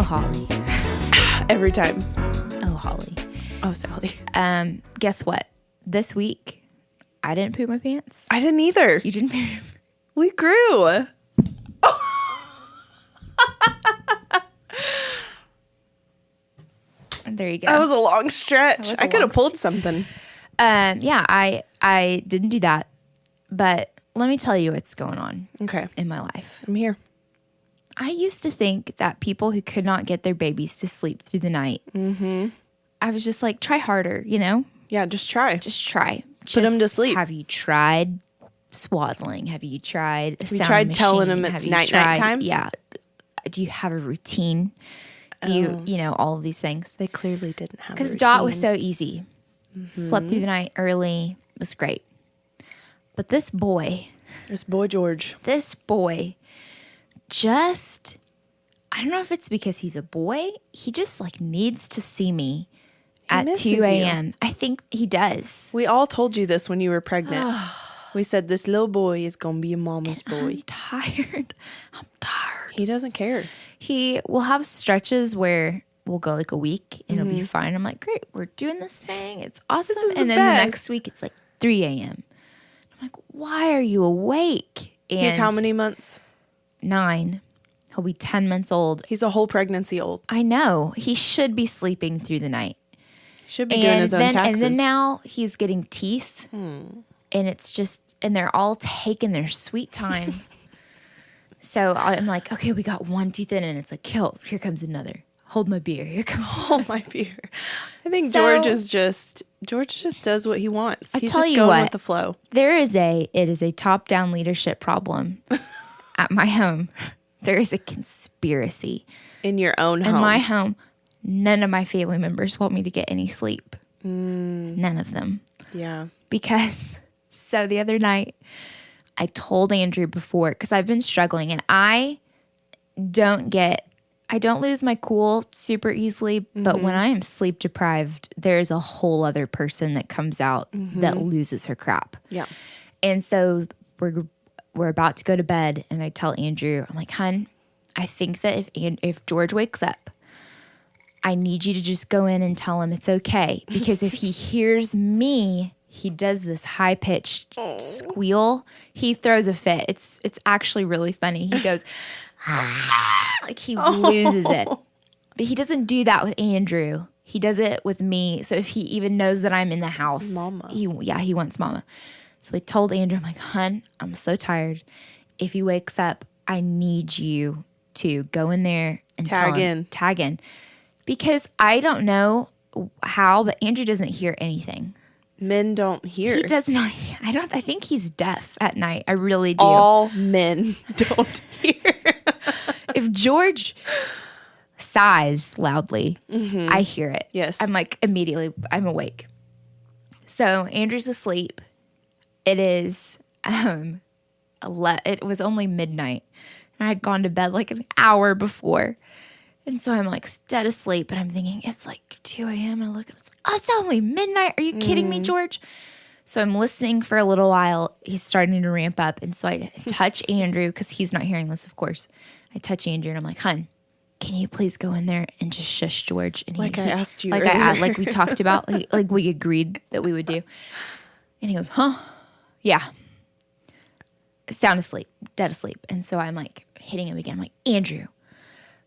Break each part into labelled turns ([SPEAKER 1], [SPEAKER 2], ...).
[SPEAKER 1] Oh, Holly.
[SPEAKER 2] Every time.
[SPEAKER 1] Oh, Holly.
[SPEAKER 2] Oh, Sallie.
[SPEAKER 1] Guess what? This week, I didn't poop my pants.
[SPEAKER 2] I didn't either.
[SPEAKER 1] You didn't poop.
[SPEAKER 2] We grew.
[SPEAKER 1] There you go.
[SPEAKER 2] That was a long stretch.
[SPEAKER 1] That was a
[SPEAKER 2] I could have
[SPEAKER 1] long
[SPEAKER 2] pulled something.
[SPEAKER 1] Yeah, I didn't do that. But let me tell you what's going on
[SPEAKER 2] Okay.
[SPEAKER 1] in my life.
[SPEAKER 2] I'm here.
[SPEAKER 1] I used to think that people who could not get their babies to sleep through the night, I was just like, try harder, you know?
[SPEAKER 2] Yeah, just try.
[SPEAKER 1] Just try.
[SPEAKER 2] Put 'em to sleep.
[SPEAKER 1] Have you tried swaddling? Have you tried a sound
[SPEAKER 2] tried
[SPEAKER 1] machine?
[SPEAKER 2] telling 'em it's
[SPEAKER 1] Have you
[SPEAKER 2] night
[SPEAKER 1] tried-
[SPEAKER 2] time?
[SPEAKER 1] Yeah. Do you have a routine? Do you know, all of these things?
[SPEAKER 2] They clearly didn't have a
[SPEAKER 1] Because
[SPEAKER 2] routine.
[SPEAKER 1] Dot was so easy. Slept through the night early. It was great. But this boy
[SPEAKER 2] George.
[SPEAKER 1] just, I don't know if it's because he's a boy. He just like needs to see me at
[SPEAKER 2] misses
[SPEAKER 1] 2
[SPEAKER 2] you.
[SPEAKER 1] a.m. I think he does.
[SPEAKER 2] We all told you this when you were pregnant. We said this little boy is going to be a mama's boy.
[SPEAKER 1] I'm tired.
[SPEAKER 2] He doesn't care.
[SPEAKER 1] He will have stretches where we'll go like a week and it'll be fine. I'm like, great, we're doing this thing. It's awesome.
[SPEAKER 2] is the
[SPEAKER 1] And then
[SPEAKER 2] best.
[SPEAKER 1] the next week it's like 3 a.m. I'm like, why are you awake? And
[SPEAKER 2] He's how many months?
[SPEAKER 1] 9. He'll be 10 months old.
[SPEAKER 2] He's a whole pregnancy old.
[SPEAKER 1] I know. He should be sleeping through the night.
[SPEAKER 2] Should be doing his own taxes.
[SPEAKER 1] And then now he's getting teeth. And it's just, and they're all taking their sweet time. So I'm like, okay, we got one tooth in and it's like, here comes another. Hold my beer. Here comes
[SPEAKER 2] Oh, my beer. I think
[SPEAKER 1] So-
[SPEAKER 2] George just does what he wants. He's
[SPEAKER 1] tell
[SPEAKER 2] just
[SPEAKER 1] you
[SPEAKER 2] going
[SPEAKER 1] what.
[SPEAKER 2] with the flow.
[SPEAKER 1] it is a top-down leadership problem at my home. There is a conspiracy.
[SPEAKER 2] In your own
[SPEAKER 1] In
[SPEAKER 2] home.
[SPEAKER 1] my home, none of my family members want me to get any sleep. None of them.
[SPEAKER 2] Yeah.
[SPEAKER 1] Because, so the other night, I told Andrew before, because I've been struggling, and I don't lose my cool super easily, but when I am sleep deprived, there's a whole other person that comes out that loses her crap.
[SPEAKER 2] Yeah.
[SPEAKER 1] And so we're about to go to bed, and I tell Andrew, I'm like, hun, I think that if George wakes up, I need you to just go in and tell him it's okay. Because if he hears me, he does this high-pitched squeal. He throws a fit. It's actually really funny. He goes, like he loses it. But he doesn't do that with Andrew. He does it with me. So if he even knows that I'm in the house,
[SPEAKER 2] Mama.
[SPEAKER 1] he wants mama. So I told Andrew, I'm like, hun, I'm so tired. If he wakes up, I need you to go in there and tag in. Because I don't know how, but Andrew doesn't hear anything.
[SPEAKER 2] Men don't hear.
[SPEAKER 1] He does not. I think he's deaf at night. I really do.
[SPEAKER 2] All men don't hear.
[SPEAKER 1] If George sighs loudly, I hear it.
[SPEAKER 2] Yes.
[SPEAKER 1] I'm like, immediately, I'm awake. So Andrew's asleep. It is, it was only midnight. And I had gone to bed like an hour before. And so I'm like dead asleep, but I'm thinking it's like 2 a.m. and I look and it's like, oh, it's only midnight. Are you kidding me, George? So I'm listening for a little while. He's starting to ramp up. And so I touch Andrew because he's not hearing this, of course. I touch Andrew and I'm like, hun, can you please go in there and just shush George? And
[SPEAKER 2] I asked you
[SPEAKER 1] like
[SPEAKER 2] earlier.
[SPEAKER 1] like we talked about, like we agreed that we would do. And he goes, huh? Yeah. Sound asleep, dead asleep. And so I'm like hitting him again. I'm like, Andrew,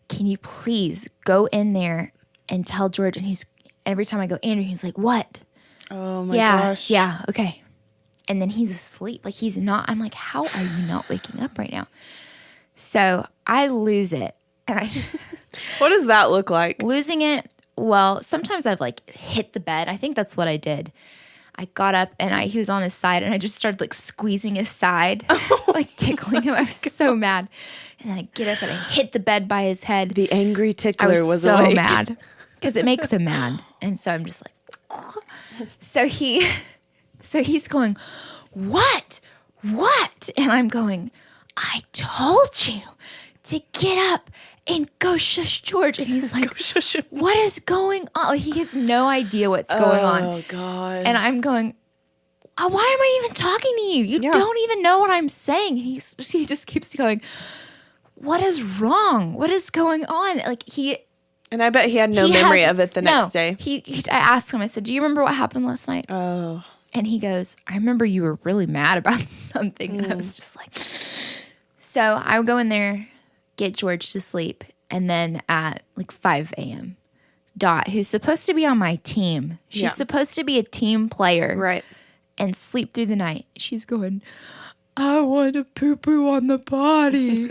[SPEAKER 1] can you please go in there and tell George? And every time I go, Andrew, he's like, what?
[SPEAKER 2] Oh my gosh.
[SPEAKER 1] Yeah, okay. And then he's asleep. Like he's not. I'm like, how are you not waking up right now? So I lose it. And
[SPEAKER 2] What does that look like?
[SPEAKER 1] losing it, well, sometimes I've like hit the bed. I think that's what I did. I got up and he was on his side and I just started like squeezing his side, like tickling him. I was so mad. And then I get up and I hit the bed by his head.
[SPEAKER 2] The angry
[SPEAKER 1] I
[SPEAKER 2] tickler
[SPEAKER 1] was so
[SPEAKER 2] awake.
[SPEAKER 1] mad because it makes him mad. And so I'm just like, so he's going, what? And I'm going, I told you to get up and go shush George. And he's like,
[SPEAKER 2] Shush him.
[SPEAKER 1] what is going on? He has no idea what's going on.
[SPEAKER 2] Oh God.
[SPEAKER 1] And I'm going, why am I even talking to you? You
[SPEAKER 2] Yeah.
[SPEAKER 1] don't even know what I'm saying. He just keeps going, what is wrong? What is going on? Like
[SPEAKER 2] And I bet he had no memory of it the next day.
[SPEAKER 1] I asked him, I said, do you remember what happened last night?
[SPEAKER 2] Oh.
[SPEAKER 1] And he goes, I remember you were really mad about something. And I was just like, so I would go in there, get George to sleep. And then at like 5 a.m., Dot, who's supposed to be on my team, she's supposed to be a team player.
[SPEAKER 2] Right.
[SPEAKER 1] And sleep through the night. She's going, I want to poo-poo on the potty.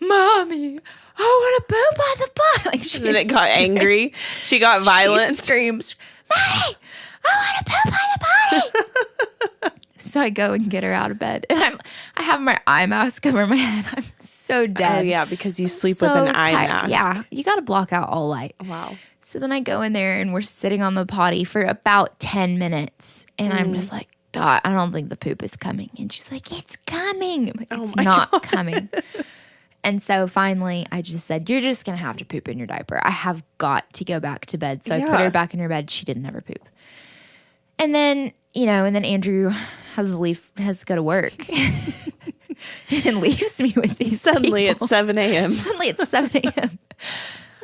[SPEAKER 1] Mommy, I want to poop on the potty. Like,
[SPEAKER 2] and then it got angry. She got violent.
[SPEAKER 1] She screams, Mommy, I want to poop on the potty. So I go and get her out of bed. And I have my eye mask over my head. I'm so dead.
[SPEAKER 2] Oh, yeah, because you sleep with an eye mask.
[SPEAKER 1] Yeah, you got to block out all light.
[SPEAKER 2] Wow.
[SPEAKER 1] So then I go in there and we're sitting on the potty for about 10 minutes. And I'm just like, Dot, I don't think the poop is coming. And she's like, it's coming. I'm like, it's not coming. And so finally I just said, you're just going to have to poop in your diaper. I have got to go back to bed. So I put her back in her bed. She didn't ever poop. And then, Andrew has to go to work and leaves me with these
[SPEAKER 2] Suddenly
[SPEAKER 1] people.
[SPEAKER 2] It's 7 a.m.
[SPEAKER 1] Suddenly it's 7 a.m.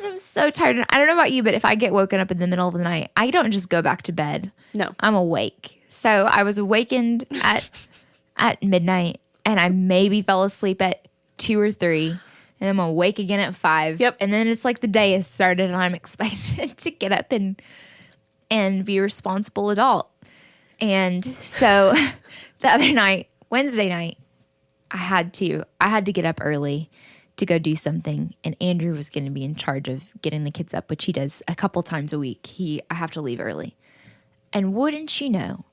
[SPEAKER 1] I'm so tired. And I don't know about you, but if I get woken up in the middle of the night, I don't just go back to bed.
[SPEAKER 2] No.
[SPEAKER 1] I'm awake. So I was awakened at midnight, and I maybe fell asleep at 2 or 3, and I'm awake again at 5.
[SPEAKER 2] Yep.
[SPEAKER 1] And then it's like the day has started, and I'm expected to get up and be a responsible adult. And so the other night, Wednesday night, I had to get up early to go do something, and Andrew was going to be in charge of getting the kids up, which he does a couple times a week. I have to leave early. And wouldn't you know,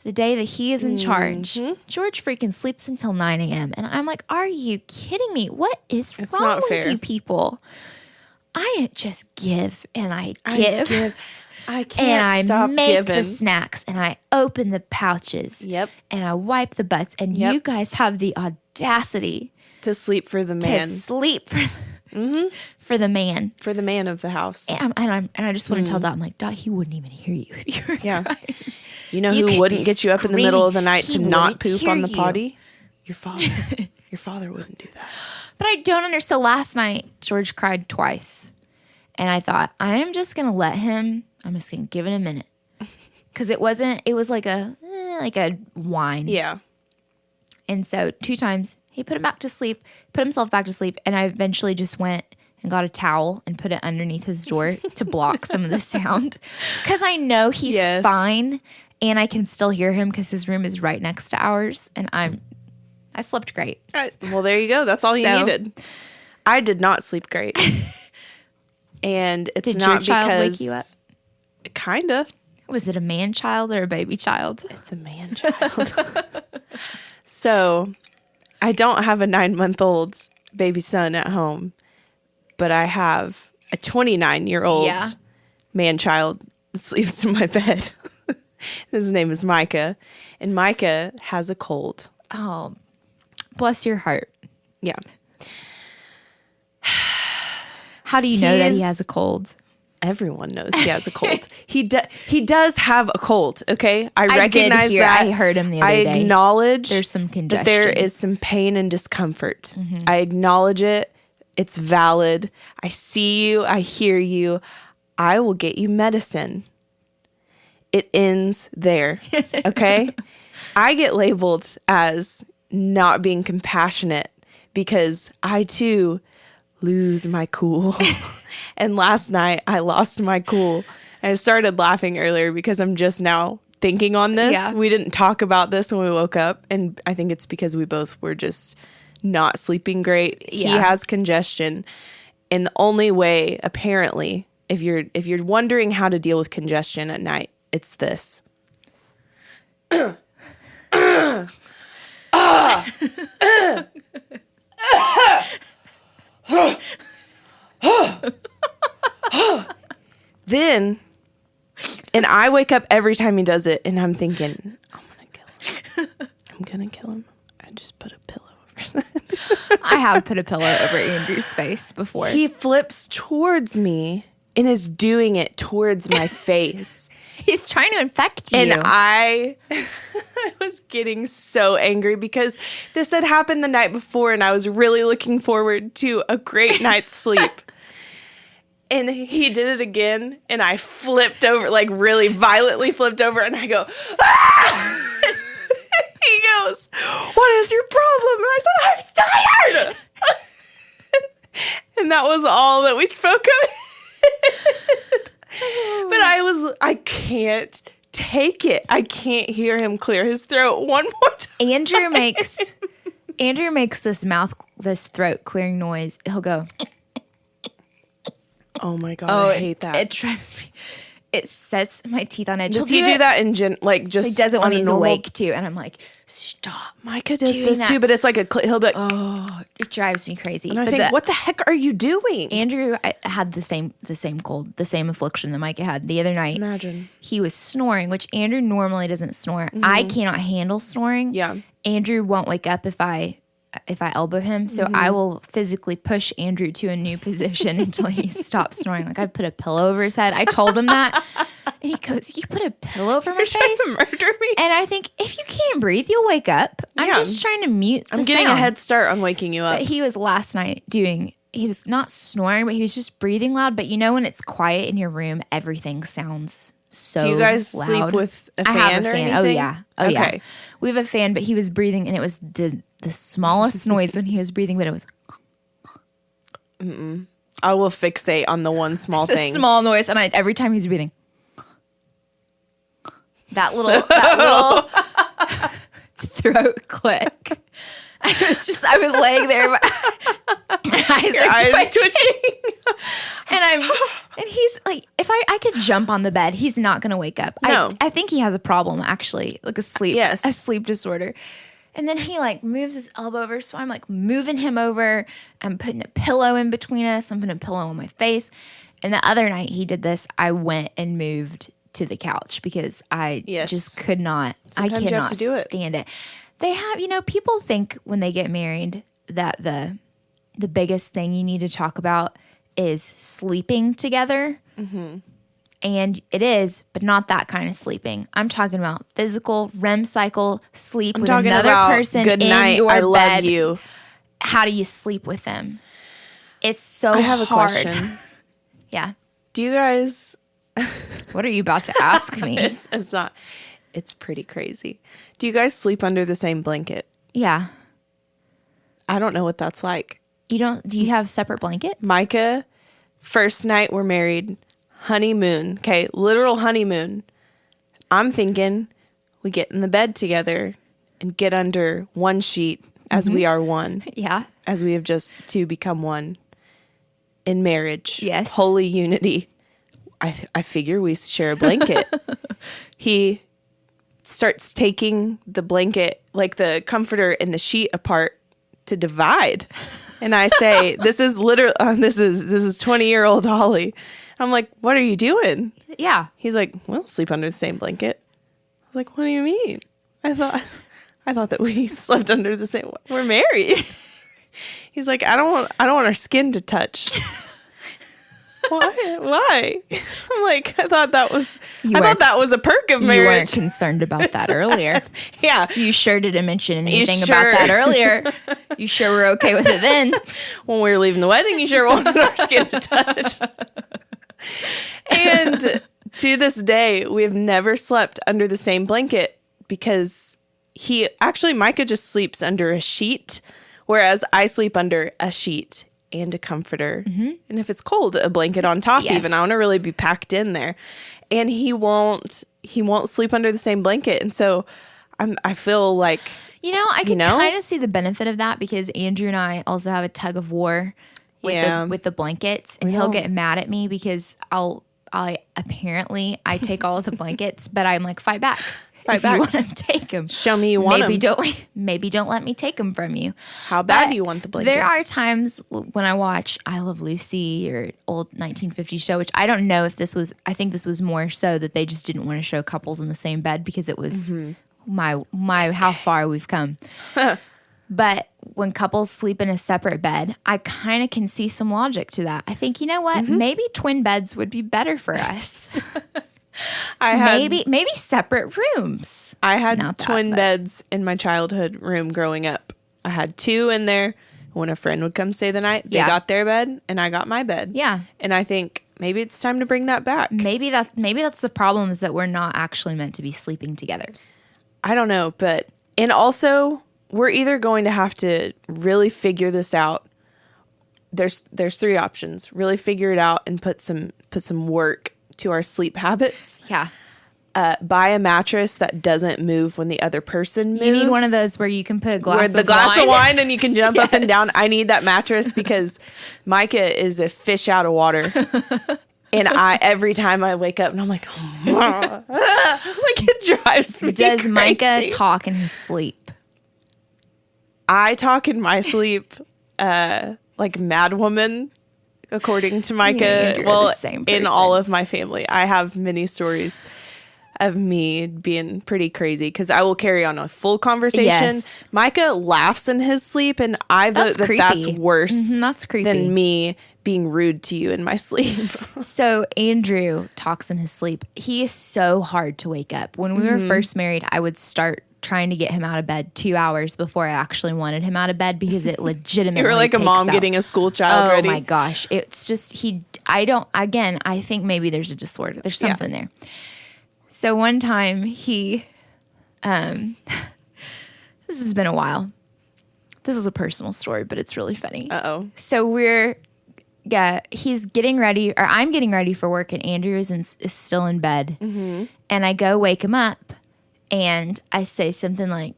[SPEAKER 1] the day that he is in charge, George freaking sleeps until 9 a.m. And I'm like, are you kidding me? What is wrong with you people? I just give and I give.
[SPEAKER 2] I can't stop
[SPEAKER 1] and I make
[SPEAKER 2] giving.
[SPEAKER 1] the snacks and I open the pouches.
[SPEAKER 2] Yep.
[SPEAKER 1] And I wipe the butts. And you guys have the audacity
[SPEAKER 2] to sleep for the man.
[SPEAKER 1] To sleep for the man.
[SPEAKER 2] For the man of the house.
[SPEAKER 1] And I just want to tell Dot, I'm like, Dot, he wouldn't even hear you if you were crying.
[SPEAKER 2] You know who wouldn't get you up in the middle of the night to not poop on the potty? Your father. Your father wouldn't do that.
[SPEAKER 1] But I don't understand. So last night, George cried twice. And I thought, I am just going to let him. I'm just going to give it a minute. Because it was like a whine.
[SPEAKER 2] Yeah.
[SPEAKER 1] And so 2 times, he put himself back to sleep. And I eventually just went and got a towel and put it underneath his door to block some of the sound. Because I know he's fine. And I can still hear him because his room is right next to ours. And I slept great.
[SPEAKER 2] Well, there you go. That's all you needed. I did not sleep great. And it's
[SPEAKER 1] did
[SPEAKER 2] not
[SPEAKER 1] your child
[SPEAKER 2] because...
[SPEAKER 1] wake you up?
[SPEAKER 2] Kinda.
[SPEAKER 1] Was it a man child or a baby child?
[SPEAKER 2] It's a man child. So, I don't have a 9-month-old baby son at home, but I have a 29-year-old man child that sleeps in my bed. His name is Micah, and Micah has a cold.
[SPEAKER 1] Oh, bless your heart.
[SPEAKER 2] Yeah.
[SPEAKER 1] How do you know that he has a cold?
[SPEAKER 2] Everyone knows he has a cold. He does have a cold, okay? I recognize that.
[SPEAKER 1] I heard him the other day.
[SPEAKER 2] I acknowledge
[SPEAKER 1] there's some congestion.
[SPEAKER 2] That there is some pain and discomfort. Mm-hmm. I acknowledge it. It's valid. I see you. I hear you. I will get you medicine. It ends there, okay? I get labeled as not being compassionate because I, too, lose my cool. And last night, I lost my cool. And I started laughing earlier because I'm just now thinking on this. Yeah. We didn't talk about this when we woke up. And I think it's because we both were just not sleeping great. Yeah. He has congestion. And the only way, apparently, if you're wondering how to deal with congestion at night, it's this. Then, and I wake up every time he does it, and I'm thinking, I'm gonna kill him. I just put a pillow over his head.
[SPEAKER 1] I have put a pillow over Andrew's face before.
[SPEAKER 2] He flips towards me and is doing it towards my face.
[SPEAKER 1] He's trying to infect you.
[SPEAKER 2] And I was getting so angry because this had happened the night before and I was really looking forward to a great night's sleep. And he did it again and I flipped over, like really violently flipped over, and I go, ah! He goes, what is your problem? And I said, I'm tired. And that was all that we spoke of. But I can't take it. I can't hear him clear his throat one more time.
[SPEAKER 1] Andrew makes this throat clearing noise. He'll go,
[SPEAKER 2] oh my God, I hate that.
[SPEAKER 1] It drives me. It sets my teeth on edge.
[SPEAKER 2] Does he do that in just
[SPEAKER 1] he does it when he's
[SPEAKER 2] normal...
[SPEAKER 1] awake too, and I'm like, stop.
[SPEAKER 2] Micah does this too, but it's like he'll be like,
[SPEAKER 1] oh, it drives me crazy.
[SPEAKER 2] And I think, what the heck are you doing?
[SPEAKER 1] Andrew had the same cold, the same affliction that Micah had the other night.
[SPEAKER 2] Imagine.
[SPEAKER 1] He was snoring, which Andrew normally doesn't snore. Mm-hmm. I cannot handle snoring.
[SPEAKER 2] Yeah.
[SPEAKER 1] Andrew won't wake up if I elbow him, so I will physically push Andrew to a new position until he stops snoring. Like I put a pillow over his head. I told him that, and he goes, "You put a pillow over my face?
[SPEAKER 2] To murder me?"
[SPEAKER 1] And I think if you can't breathe, you'll wake up. I'm just trying to mute.
[SPEAKER 2] I'm getting a head start on waking you up.
[SPEAKER 1] But he was last night he was not snoring, but he was just breathing loud. But you know when it's quiet in your room, everything sounds so loud.
[SPEAKER 2] Do you guys sleep with a fan or anything?
[SPEAKER 1] Oh yeah.
[SPEAKER 2] Okay.
[SPEAKER 1] Yeah. We have a fan, but he was breathing, and it was the smallest noise when he was breathing, but it was.
[SPEAKER 2] I will fixate on the one small thing.
[SPEAKER 1] Small noise, and every time he's breathing, that little throat click. I was laying there, my eyes are twitching. And he's like, if I could jump on the bed, he's not going to wake up.
[SPEAKER 2] No.
[SPEAKER 1] I think he has a problem, actually, like a sleep disorder. And then he like moves his elbow over, so I'm like moving him over. I'm putting a pillow in between us. I'm putting a pillow on my face. And the other night he did this, I went and moved to the couch because I just could not.
[SPEAKER 2] Sometimes
[SPEAKER 1] I cannot
[SPEAKER 2] you have to do it.
[SPEAKER 1] stand it. They have, people think when they get married that the biggest thing you need to talk about is sleeping together. Mm-hmm. And it is, but not that kind of sleeping. I'm talking about physical REM cycle sleep with another person
[SPEAKER 2] good
[SPEAKER 1] in
[SPEAKER 2] night,
[SPEAKER 1] your
[SPEAKER 2] I
[SPEAKER 1] bed.
[SPEAKER 2] love you.
[SPEAKER 1] How do you sleep with them? It's so
[SPEAKER 2] I have
[SPEAKER 1] hard.
[SPEAKER 2] a question.
[SPEAKER 1] Yeah.
[SPEAKER 2] Do you guys...
[SPEAKER 1] What are you about to ask me?
[SPEAKER 2] It's not... It's pretty crazy. Do you guys sleep under the same blanket?
[SPEAKER 1] Yeah.
[SPEAKER 2] I don't know what that's like.
[SPEAKER 1] Do you have separate blankets?
[SPEAKER 2] Micah, first night we're married... honeymoon. Okay, literal honeymoon. I'm thinking we get in the bed together and get under one sheet as we are one.
[SPEAKER 1] Yeah.
[SPEAKER 2] As we have just two become one in marriage.
[SPEAKER 1] Yes.
[SPEAKER 2] Holy unity. I figure we share a blanket. He starts taking the blanket, like the comforter and the sheet apart to divide. And I say, this is 20-year-old Holly. I'm like, what are you doing?
[SPEAKER 1] Yeah.
[SPEAKER 2] He's like, we'll sleep under the same blanket. I was like, what do you mean? I thought that we slept under the same one. We're married. He's like, I don't want our skin to touch. Why? I'm like, I thought that was a perk of marriage.
[SPEAKER 1] You weren't concerned about that earlier.
[SPEAKER 2] Yeah.
[SPEAKER 1] You sure didn't mention anything about that earlier. You sure were okay with it then.
[SPEAKER 2] When we were leaving the wedding, you sure wanted our skin to touch. And to this day, we have never slept under the same blanket because Micah just sleeps under a sheet, whereas I sleep under a sheet and a comforter. Mm-hmm. And if it's cold, a blanket on top even. I want to really be packed in there. And he won't sleep under the same blanket. And so I feel like,
[SPEAKER 1] I can kind of see the benefit of that because Andrew and I also have a tug of war with the blankets, and he'll get mad at me because I take all of the blankets, but I'm like, fight back. If you want to take them,
[SPEAKER 2] show me you want them.
[SPEAKER 1] Maybe don't let me take them from you.
[SPEAKER 2] How bad do you want the blanket?
[SPEAKER 1] There are times when I watch I Love Lucy or old 1950s show, which I don't know if this was. I think this was more so that they just didn't want to show couples in the same bed because it was my how far we've come. But when couples sleep in a separate bed, I kind of can see some logic to that. I think, you know what? Maybe twin beds would be better for us.
[SPEAKER 2] I had
[SPEAKER 1] maybe separate rooms.
[SPEAKER 2] I had twin beds in my childhood room growing up. I had 2 in there. When a friend would come stay the night, they got their bed and I got my bed.
[SPEAKER 1] Yeah.
[SPEAKER 2] And I think maybe it's time to bring that back.
[SPEAKER 1] Maybe that's the problem, is that we're not actually meant to be sleeping together.
[SPEAKER 2] I don't know, and also we're either going to have to really figure this out. There's 3 options. Really figure it out and put some work to our sleep habits.
[SPEAKER 1] Yeah.
[SPEAKER 2] Buy a mattress that doesn't move when the other person moves.
[SPEAKER 1] You need one of those where you can put a glass
[SPEAKER 2] of wine and you can jump up and down. I need that mattress because Micah is a fish out of water. And every time I wake up and I'm like, like it drives me
[SPEAKER 1] Does
[SPEAKER 2] crazy.
[SPEAKER 1] Micah talk in his sleep?
[SPEAKER 2] I talk in my sleep like mad woman, according to Micah.
[SPEAKER 1] The same person.
[SPEAKER 2] In all of my family, I have many stories of me being pretty crazy because I will carry on a full conversation.
[SPEAKER 1] Yes.
[SPEAKER 2] Micah laughs in his sleep, and I vote that's worse
[SPEAKER 1] that's creepy.
[SPEAKER 2] than me being rude to you in my sleep.
[SPEAKER 1] So Andrew talks in his sleep. He is so hard to wake up. When we were first married, I would start trying to get him out of bed 2 hours before I actually wanted him out of bed because it legitimately
[SPEAKER 2] You were like a mom getting a school child ready.
[SPEAKER 1] Oh my gosh. It's just I think maybe there's a disorder. There's something there. So one time this has been a while. This is a personal story, but it's really funny.
[SPEAKER 2] Uh-oh.
[SPEAKER 1] So he's getting ready, or I'm getting ready for work, and Andrew is still in bed. Mm-hmm. And I go wake him up, and I say something like,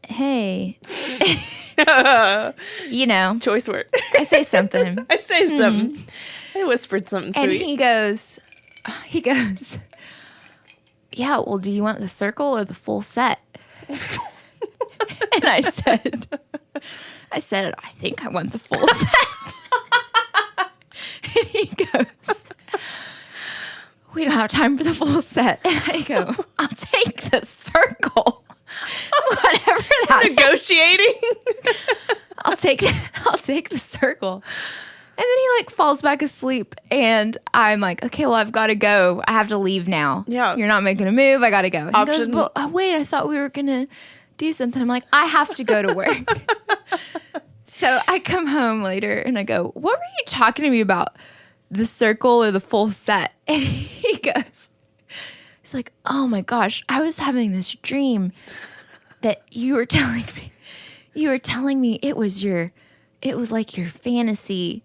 [SPEAKER 1] hey.
[SPEAKER 2] Choice word.
[SPEAKER 1] I say something.
[SPEAKER 2] I whispered something sweet.
[SPEAKER 1] And he goes, yeah, well, do you want the circle or the full set? And I said, I think I want the full set. And he goes, we don't have time for the full set. And I go, I'll take the circle. Whatever that
[SPEAKER 2] Negotiating.
[SPEAKER 1] I'll take the circle. And then he falls back asleep, and I'm like, okay, well, I've got to go. I have to leave now.
[SPEAKER 2] Yeah.
[SPEAKER 1] You're not making a move. I got to go. And he goes, but wait, I thought we were going to do something. I'm like, I have to go to work. So I come home later, and I go, what were you talking to me about? The circle or the full set? And he goes, he's like, oh my gosh, I was having this dream that you were telling me it was like your fantasy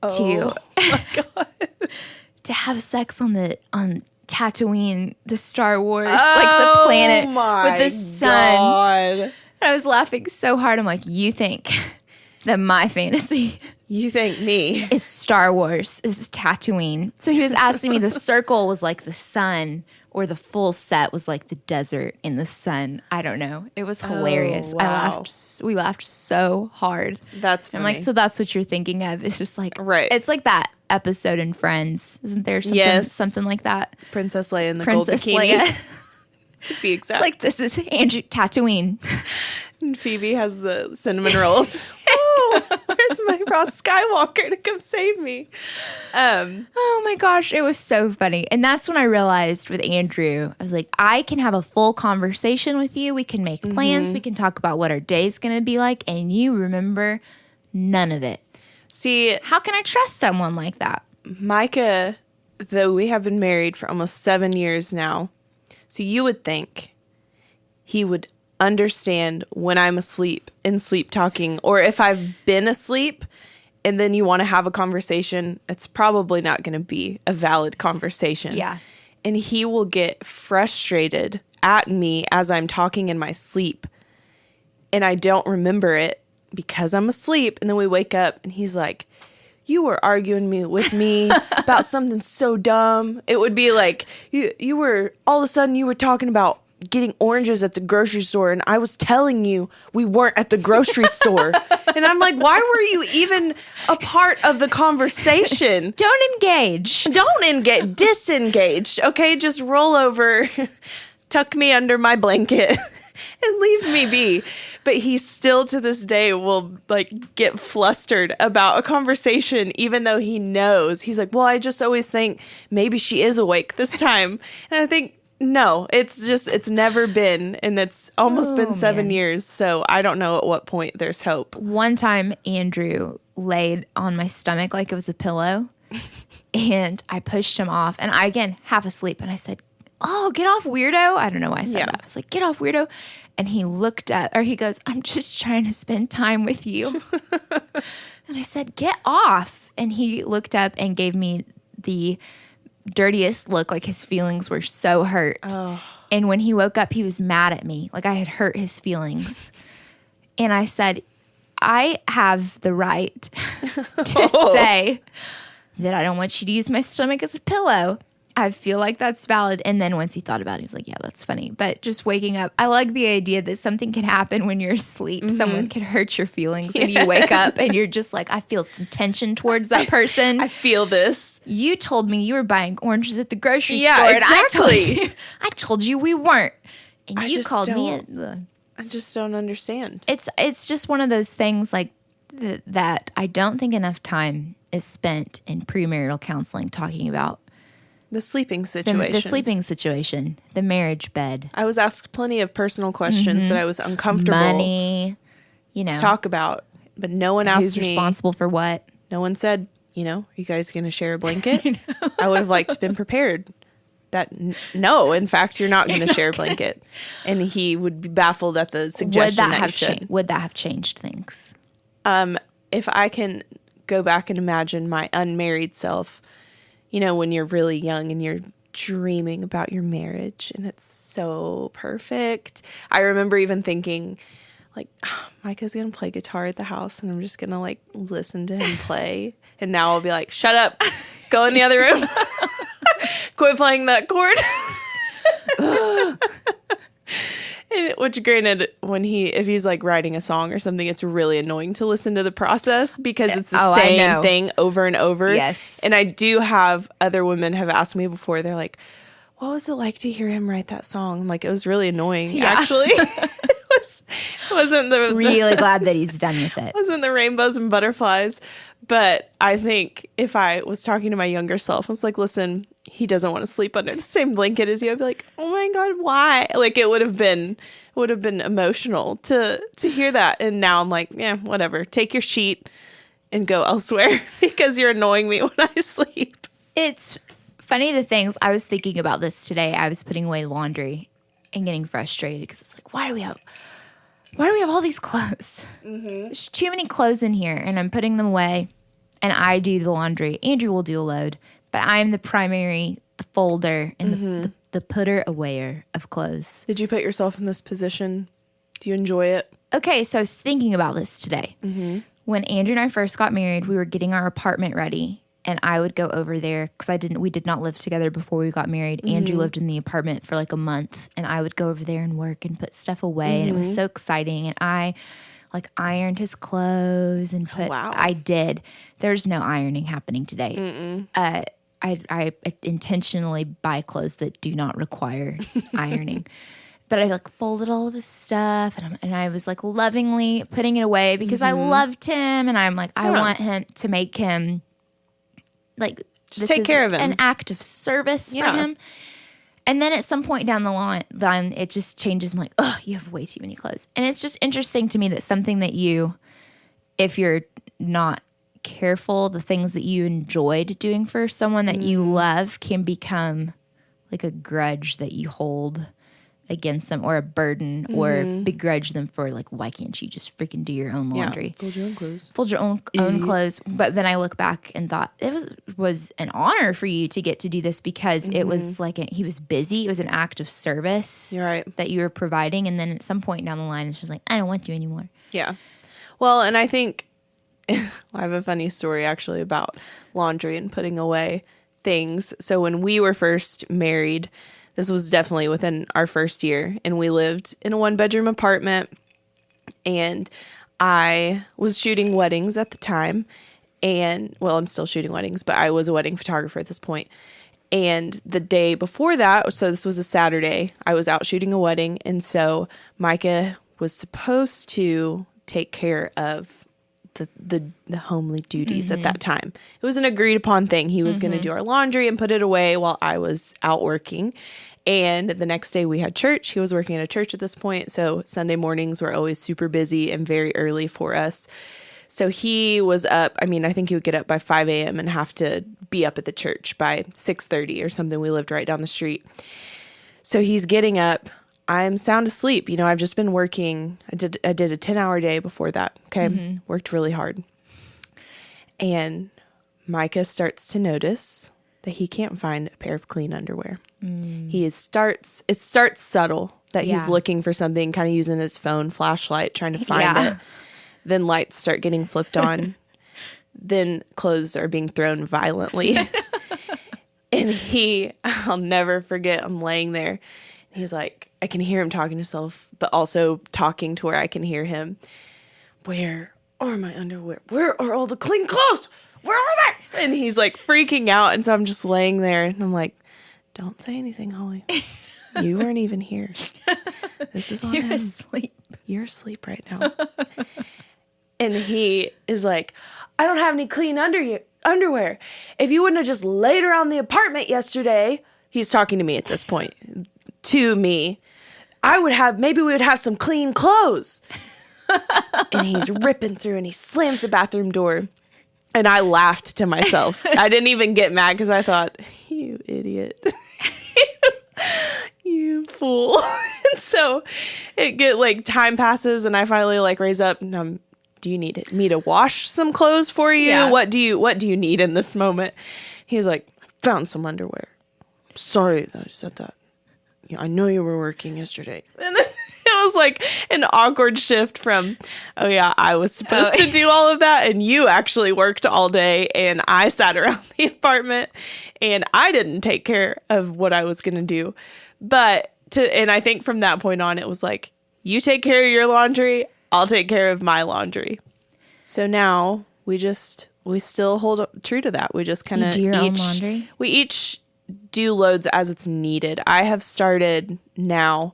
[SPEAKER 1] to have sex on Tatooine, the Star Wars, like the planet with the sun.
[SPEAKER 2] God.
[SPEAKER 1] And I was laughing so hard. I'm like, you think that my fantasy
[SPEAKER 2] You think me
[SPEAKER 1] is Star Wars, is Tatooine? So he was asking me the circle was like the sun, or the full set was like the desert in the sun. I don't know. It was hilarious.
[SPEAKER 2] Wow.
[SPEAKER 1] We laughed so hard.
[SPEAKER 2] That's funny.
[SPEAKER 1] I'm like, so that's what you're thinking of. It's just like,
[SPEAKER 2] right.
[SPEAKER 1] It's like that episode in Friends. Isn't there something like that?
[SPEAKER 2] Princess Leia in the gold bikini.
[SPEAKER 1] Leia.
[SPEAKER 2] To be exact.
[SPEAKER 1] It's like, this is Andrew Tatooine.
[SPEAKER 2] And Phoebe has the cinnamon rolls. Oh, where's my Ross Skywalker to come save me?
[SPEAKER 1] Oh my gosh, it was so funny. And that's when I realized with Andrew, I was like, I can have a full conversation with you. We can make plans. We can talk about what our day's going to be like. And you remember none of it.
[SPEAKER 2] See,
[SPEAKER 1] how can I trust someone like that?
[SPEAKER 2] Micah, though we have been married for almost 7 years now, so you would think he would understand when I'm asleep in sleep talking, or if I've been asleep and then you want to have a conversation, it's probably not going to be a valid conversation.
[SPEAKER 1] Yeah.
[SPEAKER 2] And he will get frustrated at me as I'm talking in my sleep. And I don't remember it because I'm asleep. And then we wake up and he's like, you were arguing with me about something so dumb. It would be like, you were, all of a sudden you were talking about getting oranges at the grocery store, and I was telling you we weren't at the grocery store. And I'm like, why were you even a part of the conversation?
[SPEAKER 1] Don't engage.
[SPEAKER 2] Disengage. Okay, just roll over, tuck me under my blanket, and leave me be. But he still to this day will like get flustered about a conversation, even though he knows. He's like, well, I just always think maybe she is awake this time. And I think, no, it's never been. And it's almost been 7 years. So I don't know at what point there's hope.
[SPEAKER 1] One time Andrew laid on my stomach like it was a pillow and I pushed him off. And I, again, half asleep. And I said, oh, get off, weirdo. I don't know why I said that. I was like, get off, weirdo. And he looked at, or he goes, I'm just trying to spend time with you. And I said, get off. And he looked up and gave me the dirtiest look, like his feelings were so hurt. Oh. And when he woke up, he was mad at me, like I had hurt his feelings. And I said, I have the right to say that I don't want you to use my stomach as a pillow. I feel like that's valid. And then once he thought about it, he was like, yeah, that's funny. But just waking up, I like the idea that something could happen when you're asleep. Mm-hmm. Someone could hurt your feelings and you wake up and you're just like, I feel some tension towards that person.
[SPEAKER 2] I feel this.
[SPEAKER 1] You told me you were buying oranges at the grocery store.
[SPEAKER 2] Yeah, exactly.
[SPEAKER 1] And I told you we weren't. And you called me.
[SPEAKER 2] I just don't understand.
[SPEAKER 1] It's just one of those things like that I don't think enough time is spent in premarital counseling talking about.
[SPEAKER 2] The sleeping situation.
[SPEAKER 1] The sleeping situation. The marriage bed.
[SPEAKER 2] I was asked plenty of personal questions that I was uncomfortable
[SPEAKER 1] Money, to
[SPEAKER 2] talk about. But no one asked me.
[SPEAKER 1] Who's responsible for what?
[SPEAKER 2] No one said, are you guys going to share a blanket? I would have liked to have been prepared. No, in fact, you're not going to share a blanket. And he would be baffled at the suggestion that you should.
[SPEAKER 1] Would that have changed things?
[SPEAKER 2] If I can go back and imagine my unmarried self, when you're really young and you're dreaming about your marriage and it's so perfect. I remember even thinking, like, oh, Micah's going to play guitar at the house and I'm just going to, like, listen to him play. And now I'll be like, shut up. Go in the other room. Quit playing that chord. Which, granted, if he's like writing a song or something, it's really annoying to listen to the process because it's the same thing over and over.
[SPEAKER 1] Yes.
[SPEAKER 2] And I do have other women have asked me before. They're like, "What was it like to hear him write that song?" I'm like, it was really annoying. Yeah. Actually, it wasn't the
[SPEAKER 1] really glad that he's done with it.
[SPEAKER 2] Wasn't the rainbows and butterflies. But I think if I was talking to my younger self, I was like, listen, he doesn't want to sleep under the same blanket as you. I'd be like, oh my God, why? Like it would have been emotional to hear that. And now I'm like, yeah, whatever. Take your sheet and go elsewhere because you're annoying me when I sleep.
[SPEAKER 1] It's funny the things I was thinking about this today. I was putting away laundry and getting frustrated because it's like, why do we have all these clothes? Mm-hmm. There's too many clothes in here, and I'm putting them away, and I do the laundry. Andrew will do a load, but I'm the primary folder and the putter awayer of clothes.
[SPEAKER 2] Did you put yourself in this position? Do you enjoy it?
[SPEAKER 1] Okay, so I was thinking about this today. Mm-hmm. When Andrew and I first got married, we were getting our apartment ready, and I would go over there because we did not live together before we got married. Mm-hmm. Andrew lived in the apartment for like a month, and I would go over there and work and put stuff away, and it was so exciting. And I like ironed his clothes and put.
[SPEAKER 2] Wow.
[SPEAKER 1] I did. There's no ironing happening today. I intentionally buy clothes that do not require ironing. But I like folded all of his stuff, and I was like lovingly putting it away because I loved him, and I'm like, I want him to make him like
[SPEAKER 2] just take care of him.
[SPEAKER 1] An act of service for him. And then at some point down the line, it just changes. I'm like, oh, you have way too many clothes, and it's just interesting to me that something that if you're not careful, the things that you enjoyed doing for someone that you love can become like a grudge that you hold against them, or a burden, or begrudge them for like, why can't you just freaking do your own laundry?
[SPEAKER 2] Fold your own clothes.
[SPEAKER 1] Fold your own clothes. But then I look back and thought it was an honor for you to get to do this because it was like he was busy. It was an act of service.
[SPEAKER 2] You're right.
[SPEAKER 1] That you were providing, and then at some point down the line, it's just like, I don't want you anymore.
[SPEAKER 2] Yeah. Well, and I think I have a funny story actually about laundry and putting away things. So when we were first married, this was definitely within our first year, and we lived in a 1-bedroom apartment, and I was shooting weddings at the time, and well, I'm still shooting weddings, but I was a wedding photographer at this point. And the day before that, so this was a Saturday, I was out shooting a wedding. And so Micah was supposed to take care of the homely duties at that time. It was an agreed upon thing. He was going to do our laundry and put it away while I was out working. And the next day we had church. He was working at a church at this point. So Sunday mornings were always super busy and very early for us. So he was up. I mean, I think he would get up by 5 a.m. and have to be up at the church by 6:30 or something. We lived right down the street. So he's getting up. I'm sound asleep. You know, I've just been working. I did a 10-hour day before that. Okay. Worked really hard. And Micah starts to notice that he can't find a pair of clean underwear. It starts subtle that he's looking for something, kind of using his phone flashlight, trying to find it. Then lights start getting flipped on. Then clothes are being thrown violently. And I'll never forget, I'm laying there. And he's like, I can hear him talking to himself, but also talking to where I can hear him. Where are my underwear? Where are all the clean clothes? Where are they? And he's like freaking out. And so I'm just laying there and I'm like, don't say anything, Holly. You weren't even here. This is on him.
[SPEAKER 1] You're asleep.
[SPEAKER 2] You're asleep right now. And he is like, I don't have any clean underwear. If you wouldn't have just laid around the apartment yesterday, he's talking to me at this point, to me, maybe we would have some clean clothes. And he's ripping through and he slams the bathroom door. And I laughed to myself. I didn't even get mad because I thought, you idiot. You fool. And so time passes and I finally raise up and do you need me to wash some clothes for you?
[SPEAKER 1] Yeah.
[SPEAKER 2] What do you need in this moment? He's like, I found some underwear. Sorry that I said that. Yeah, I know you were working yesterday. And then it was like an awkward shift from, oh yeah, I was supposed to do all of that and you actually worked all day and I sat around the apartment and I didn't take care of what I was going to do. And I think from that point on, it was like, you take care of your laundry, I'll take care of my laundry. So now we still hold true to that. We just kind of
[SPEAKER 1] do your own laundry.
[SPEAKER 2] We each do loads as it's needed. I have started now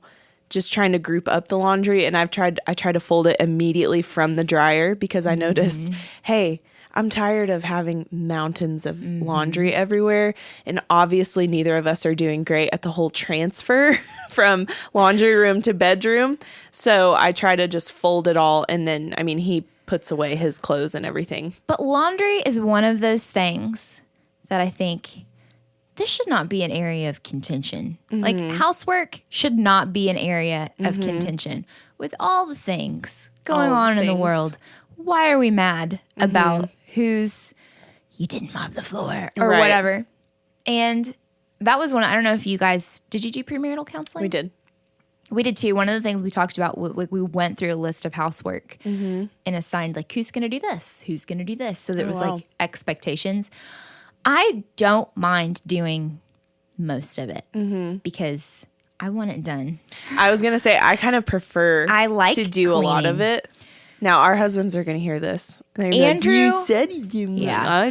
[SPEAKER 2] just trying to group up the laundry, and I try to fold it immediately from the dryer because I noticed, hey, I'm tired of having mountains of laundry everywhere. And obviously neither of us are doing great at the whole transfer from laundry room to bedroom. So I try to just fold it all. And then, he puts away his clothes and everything.
[SPEAKER 1] But laundry is one of those things that I think this should not be an area of contention. Like housework should not be an area of contention. With all the things going on in the world, why are we mad about who's you didn't mop the floor or whatever? And that was one. I don't know if you guys did. You do premarital counseling? We did too. One of the things we talked about, we went through a list of housework and assigned who's going to do this, who's going to do this. So there was expectations. I don't mind doing most of it because I want it done.
[SPEAKER 2] I was going to say I kind of prefer to do a lot of it. Now, our husbands are going to hear this.
[SPEAKER 1] Andrew,
[SPEAKER 2] you said you do.
[SPEAKER 1] Yeah.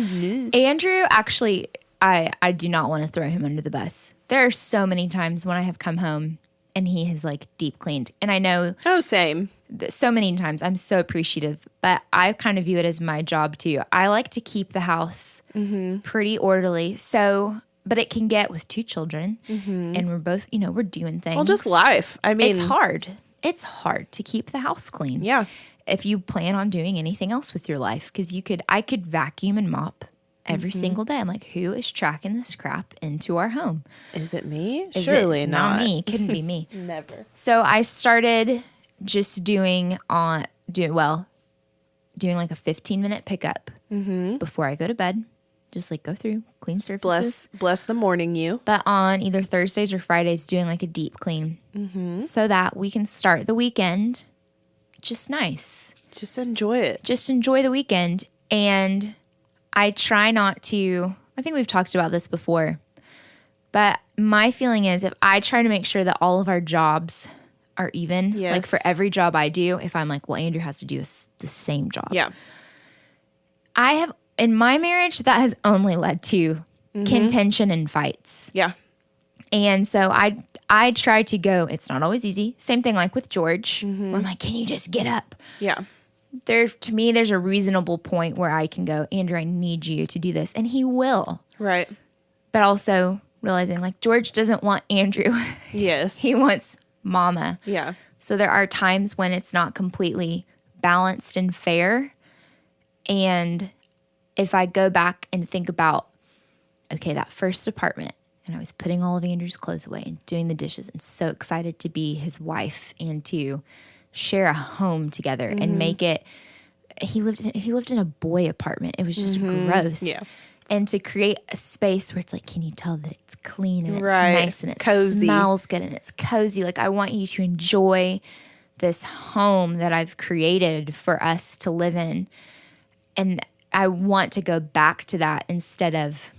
[SPEAKER 1] Andrew, actually, I do not want to throw him under the bus. There are so many times when I have come home and he has deep cleaned. And I know.
[SPEAKER 2] Oh, same.
[SPEAKER 1] So many times. I'm so appreciative. But I kind of view it as my job too. I like to keep the house pretty orderly. So, but it can get with 2 children. And we're both, we're doing things.
[SPEAKER 2] Well, just life.
[SPEAKER 1] It's hard. It's hard to keep the house clean.
[SPEAKER 2] Yeah.
[SPEAKER 1] If you plan on doing anything else with your life, because I could vacuum and mop every single day. I'm like, who is tracking this crap into our home?
[SPEAKER 2] Is it me? Surely
[SPEAKER 1] it's
[SPEAKER 2] not
[SPEAKER 1] me. Couldn't be me.
[SPEAKER 2] Never.
[SPEAKER 1] So I started just doing a 15-minute pickup before I go to bed. Just go through, clean surfaces.
[SPEAKER 2] Bless the morning you.
[SPEAKER 1] But on either Thursdays or Fridays, doing a deep clean so that we can start the weekend just nice.
[SPEAKER 2] Just enjoy it.
[SPEAKER 1] Just enjoy the weekend. And I try not to, I think we've talked about this before, but my feeling is if I try to make sure that all of our jobs are even, for every job I do, if I'm well, Andrew has to do the same job.
[SPEAKER 2] Yeah.
[SPEAKER 1] I have, in my marriage, that has only led to contention and fights.
[SPEAKER 2] Yeah.
[SPEAKER 1] And so I try to go, it's not always easy. Same thing like with George, where I'm like, can you just get up?
[SPEAKER 2] Yeah.
[SPEAKER 1] To me, there's a reasonable point where I can go, Andrew, I need you to do this. And he will.
[SPEAKER 2] Right.
[SPEAKER 1] But also realizing like George doesn't want Andrew.
[SPEAKER 2] Yes.
[SPEAKER 1] He wants mama.
[SPEAKER 2] Yeah.
[SPEAKER 1] So there are times when it's not completely balanced and fair. And if I go back and think about, okay, that first apartment, and I was putting all of Andrew's clothes away and doing the dishes and so excited to be his wife and to share a home together and make it. He lived in a boy apartment. It was just gross.
[SPEAKER 2] Yeah.
[SPEAKER 1] And to create a space where it's like, can you tell that it's clean and it's
[SPEAKER 2] Right.
[SPEAKER 1] nice and it
[SPEAKER 2] Cozy.
[SPEAKER 1] smells good and it's cozy. Like I want you to enjoy this home that I've created for us to live in. And I want to go back to that instead of,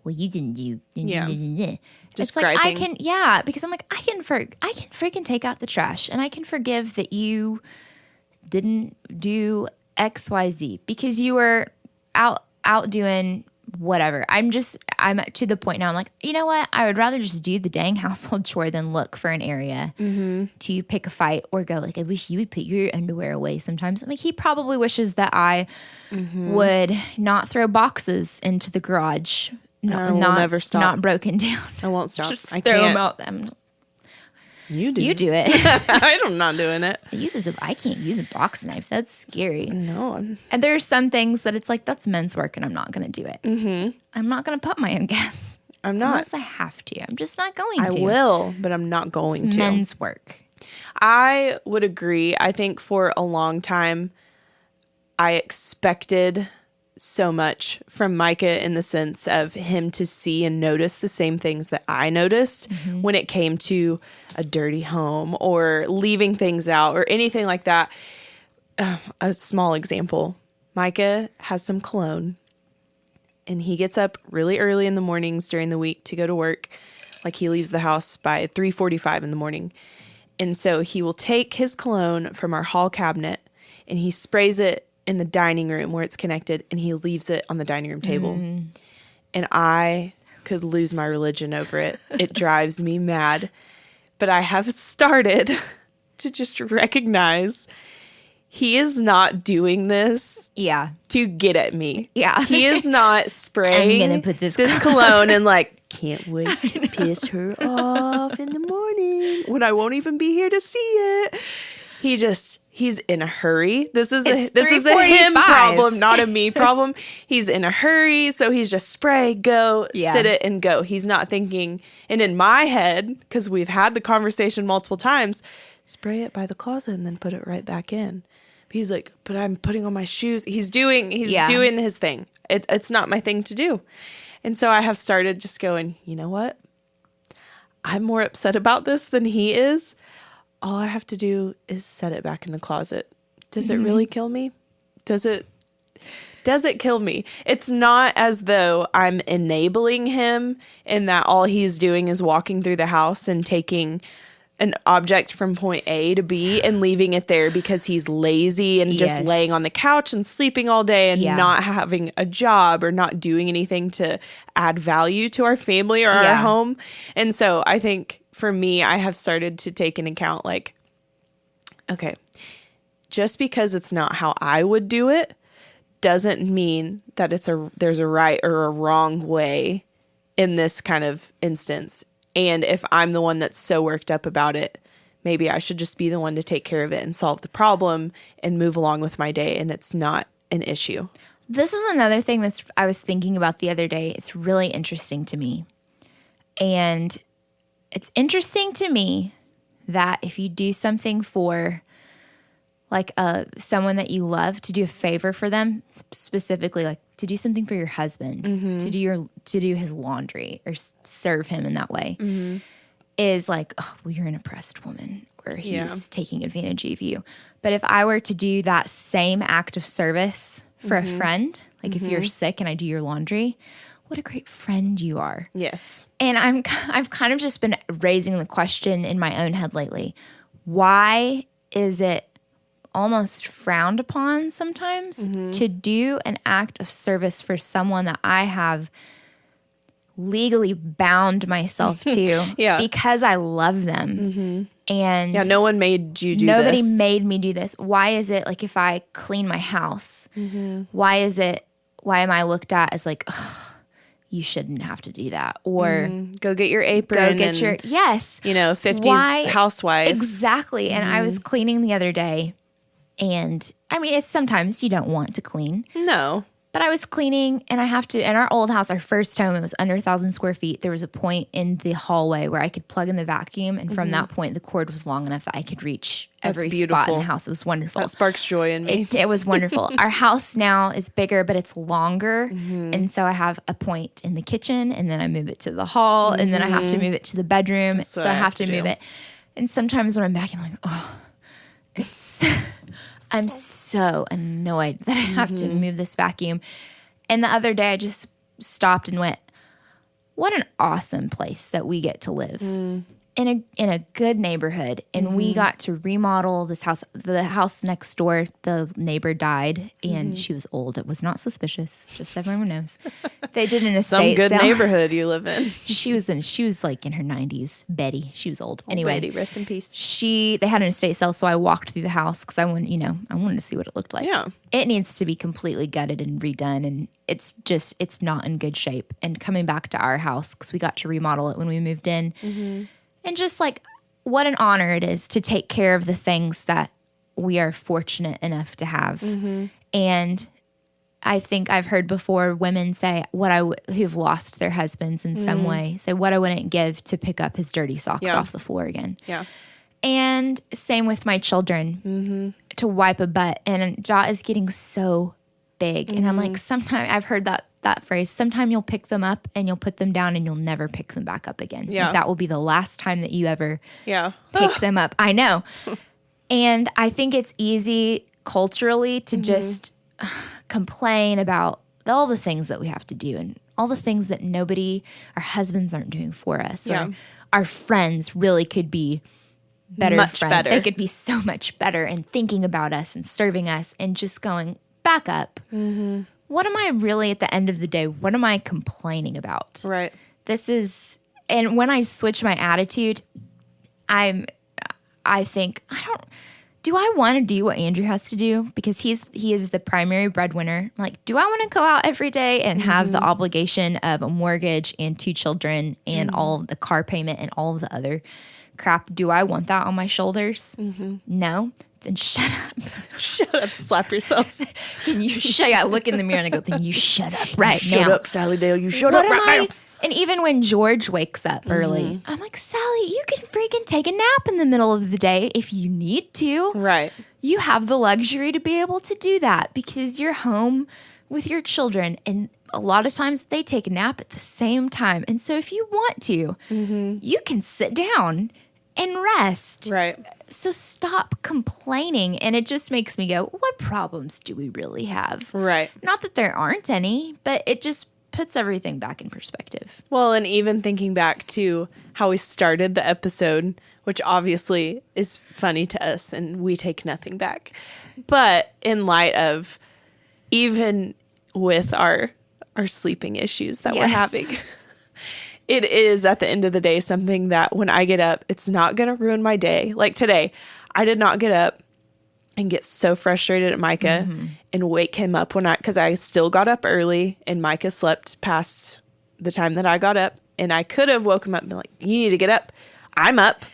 [SPEAKER 1] well, you didn't do.
[SPEAKER 2] Yeah. Just
[SPEAKER 1] It's like
[SPEAKER 2] griping.
[SPEAKER 1] I can, because I'm like I can freaking take out the trash and I can forgive that you didn't do XYZ because you were out doing whatever. I'm to the point now. I'm like, you know what? I would rather just do the dang household chore than look for an area to pick a fight or go like, I wish you would put your underwear away sometimes. I mean, he probably wishes that I would not throw boxes into the garage.
[SPEAKER 2] I will never stop.
[SPEAKER 1] Not broken down.
[SPEAKER 2] I won't stop.
[SPEAKER 1] Just
[SPEAKER 2] I
[SPEAKER 1] throw
[SPEAKER 2] can't.
[SPEAKER 1] them out.
[SPEAKER 2] You do.
[SPEAKER 1] You do it.
[SPEAKER 2] I'm not doing it.
[SPEAKER 1] I can't use a box knife. That's scary.
[SPEAKER 2] No.
[SPEAKER 1] And there's some things that it's like, that's men's work and I'm not going to do it. I'm not going to put my own gas.
[SPEAKER 2] I'm not.
[SPEAKER 1] Unless I have to. I'm just not going
[SPEAKER 2] I
[SPEAKER 1] to.
[SPEAKER 2] will, but I'm not going
[SPEAKER 1] It's
[SPEAKER 2] to.
[SPEAKER 1] men's work.
[SPEAKER 2] I would agree. I think for a long time, I expected so much from Micah in the sense of him to see and notice the same things that I noticed when it came to a dirty home or leaving things out or anything like that. A small example, Micah has some cologne and he gets up really early in the mornings during the week to go to work. Like he leaves the house by 3:45 in the morning. And so he will take his cologne from our hall cabinet and he sprays it in the dining room where it's connected and he leaves it on the dining room table. And I could lose my religion over it. It drives me mad. But I have started to just recognize he is not doing this
[SPEAKER 1] Yeah.
[SPEAKER 2] to get at me.
[SPEAKER 1] Yeah.
[SPEAKER 2] He is not spraying
[SPEAKER 1] I'm gonna put this
[SPEAKER 2] cologne and like, can't wait to piss her off in the morning when I won't even be here to see it. He's in a hurry. This is a him
[SPEAKER 1] 3:45.
[SPEAKER 2] problem, not a me problem. He's in a hurry, so he's just spray, go,
[SPEAKER 1] Yeah.
[SPEAKER 2] sit it, and go. He's not thinking. And in my head, because we've had the conversation multiple times, spray it by the closet and then put it right back in. But he's like, but I'm putting on my shoes. He's doing his thing. It's not my thing to do. And so I have started just going, you know what? I'm more upset about this than he is. All I have to do is set it back in the closet. Does it really kill me? Does it kill me? It's not as though I'm enabling him in that all he's doing is walking through the house and taking an object from point A to B and leaving it there because he's lazy and just
[SPEAKER 1] Yes.
[SPEAKER 2] laying on the couch and sleeping all day and
[SPEAKER 1] Yeah.
[SPEAKER 2] not having a job or not doing anything to add value to our family or our
[SPEAKER 1] Yeah.
[SPEAKER 2] home. And so I think for me, I have started to take into account like, okay, just because it's not how I would do it doesn't mean that there's a right or a wrong way in this kind of instance. And if I'm the one that's so worked up about it, maybe I should just be the one to take care of it and solve the problem and move along with my day. And it's not an issue.
[SPEAKER 1] This is another thing I was thinking about the other day. It's really interesting to me. And it's interesting to me that if you do something for like someone that you love, to do a favor for them, specifically like to do something for your husband, to do his laundry or serve him in that way, is like, oh, well, you're an oppressed woman or he's taking advantage of you. But if I were to do that same act of service for a friend, like if you're sick and I do your laundry, what a great friend you are.
[SPEAKER 2] Yes.
[SPEAKER 1] And I've kind of just been raising the question in my own head lately. Why is it almost frowned upon sometimes to do an act of service for someone that I have legally bound myself to
[SPEAKER 2] Yeah.
[SPEAKER 1] because I love them. And
[SPEAKER 2] Yeah, no one made you do
[SPEAKER 1] nobody
[SPEAKER 2] this.
[SPEAKER 1] made me do this. Why is it like if I clean my house, why am I looked at as like, "Ugh, you shouldn't have to do that," or
[SPEAKER 2] Go get your apron.
[SPEAKER 1] go get your, yes.
[SPEAKER 2] 50s housewife.
[SPEAKER 1] Exactly. And I was cleaning the other day, and I mean, it's sometimes you don't want to clean.
[SPEAKER 2] No.
[SPEAKER 1] But I was cleaning, and I have to, in our old house, our first home, it was under 1,000 square feet. There was a point in the hallway where I could plug in the vacuum. And from that point, the cord was long enough that I could reach every spot in the house. It was wonderful.
[SPEAKER 2] That sparks joy in me.
[SPEAKER 1] It was wonderful. Our house now is bigger, but it's longer. And so I have a point in the kitchen, and then I move it to the hall, and then I have to move it to the bedroom.
[SPEAKER 2] That's
[SPEAKER 1] so
[SPEAKER 2] what
[SPEAKER 1] I have to move it. And sometimes when I'm back, I'm like, oh, it's... I'm so annoyed that I have to move this vacuum. And the other day I just stopped and went, what an awesome place that we get to live in a good neighborhood. And we got to remodel this house. The house next door, the neighbor died, and she was old. It was not suspicious, just so everyone knows. They did an estate
[SPEAKER 2] Some good
[SPEAKER 1] sale.
[SPEAKER 2] neighborhood you live in.
[SPEAKER 1] She was like in her 90s. Betty, she was old. Anyway,
[SPEAKER 2] Betty, rest in peace.
[SPEAKER 1] They had an estate sale, so I walked through the house because I wanted to see what it looked like.
[SPEAKER 2] Yeah.
[SPEAKER 1] It needs to be completely gutted and redone, and it's not in good shape. And coming back to our house, because we got to remodel it when we moved in, and just like what an honor it is to take care of the things that we are fortunate enough to have. And I think I've heard before women say who've lost their husbands in some way, say what I wouldn't give to pick up his dirty socks off the floor again.
[SPEAKER 2] Yeah.
[SPEAKER 1] And same with my children, to wipe a butt. And Jot is getting so big. And I'm like, sometimes I've heard that phrase, sometime you'll pick them up and you'll put them down and you'll never pick them back up again.
[SPEAKER 2] Yeah.
[SPEAKER 1] Like, that will be the last time that you ever
[SPEAKER 2] pick
[SPEAKER 1] them up. I know. And I think it's easy culturally to just complain about all the things that we have to do and all the things that our husbands aren't doing for us. Or our friends really could be much better. They could be so much better and thinking about us and serving us, and just going back up. What am I really, at the end of the day, what am I complaining about?
[SPEAKER 2] Right.
[SPEAKER 1] And when I switch my attitude, I think, do I want to do what Andrew has to do? Because he is the primary breadwinner. Like, do I want to go out every day and have the obligation of a mortgage and 2 children and all of the car payment and all of the other crap? Do I want that on my shoulders? No. Then shut up.
[SPEAKER 2] Shut up. Slap yourself.
[SPEAKER 1] Then you shut up. I look in the mirror and I go, then you shut up right now.
[SPEAKER 2] Shut up, Sally Dale. You shut up right now.
[SPEAKER 1] And even when George wakes up early, I'm like, Sally, you can freaking take a nap in the middle of the day if you need to.
[SPEAKER 2] Right.
[SPEAKER 1] You have the luxury to be able to do that because you're home with your children. And a lot of times they take a nap at the same time. And so if you want to, you can sit down and rest.
[SPEAKER 2] Right.
[SPEAKER 1] So stop complaining. And it just makes me go, what problems do we really have?
[SPEAKER 2] Right.
[SPEAKER 1] Not that there aren't any, but it just puts everything back in perspective.
[SPEAKER 2] Well, and even thinking back to how we started the episode, which obviously is funny to us and we take nothing back. But in light of even with our sleeping issues that we're having, it is at the end of the day something that when I get up, it's not going to ruin my day. Like today, I did not get up and get so frustrated at Micah and wake him up because I still got up early and Micah slept past the time that I got up, and I could have woke him up and been like, you need to get up. I'm up.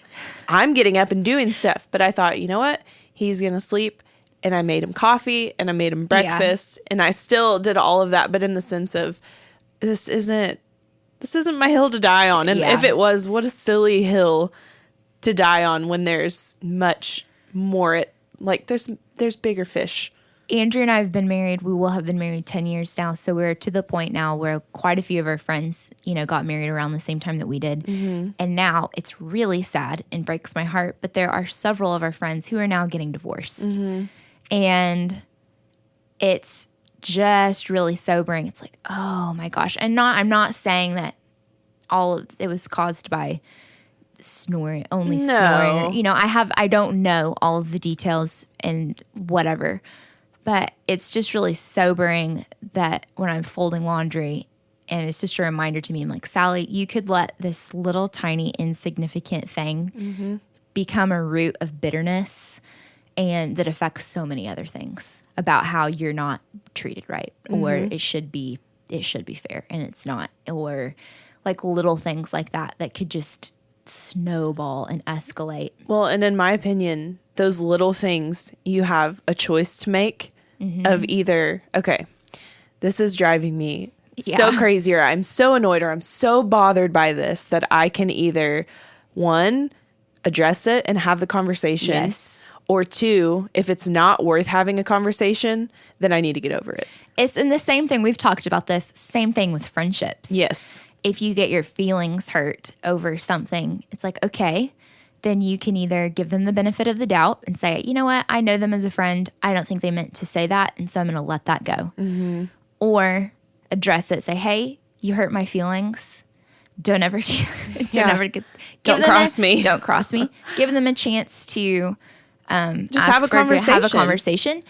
[SPEAKER 2] I'm getting up and doing stuff. But I thought, you know what? He's going to sleep. And I made him coffee and I made him breakfast and I still did all of that. But in the sense of this isn't my hill to die on. And if it was, what a silly hill to die on when there's much more there's bigger fish.
[SPEAKER 1] Andrew and I have been married. We will have been married 10 years now. So we're to the point now where quite a few of our friends, got married around the same time that we did. And now it's really sad and breaks my heart. But there are several of our friends who are now getting divorced. And it's just really sobering. It's like, oh my gosh. And I'm not saying that it was caused by snoring. I don't know all of the details and whatever, but it's just really sobering that when I'm folding laundry And it's just a reminder to me. I'm like, Sallie, you could let this little tiny insignificant thing become a root of bitterness, and that affects so many other things about how you're not treated right, or it should be fair and it's not, or like little things like that could just snowball and escalate.
[SPEAKER 2] Well, and in my opinion, those little things, you have a choice to make of either, okay, this is driving me so crazy, or I'm so annoyed, or I'm so bothered by this that I can either, one, address it and have the conversation.
[SPEAKER 1] Yes.
[SPEAKER 2] Or two, if it's not worth having a conversation, then I need to get over it.
[SPEAKER 1] It's in the same thing. We've talked about this. Same thing with friendships.
[SPEAKER 2] Yes.
[SPEAKER 1] If you get your feelings hurt over something, it's like, okay, then you can either give them the benefit of the doubt and say, you know what, I know them as a friend. I don't think they meant to say that, and so I'm going to let that go. Or address it. Say, hey, you hurt my feelings. Don't ever
[SPEAKER 2] Don't cross me.
[SPEAKER 1] Don't cross me. Give them a chance to
[SPEAKER 2] just have a conversation.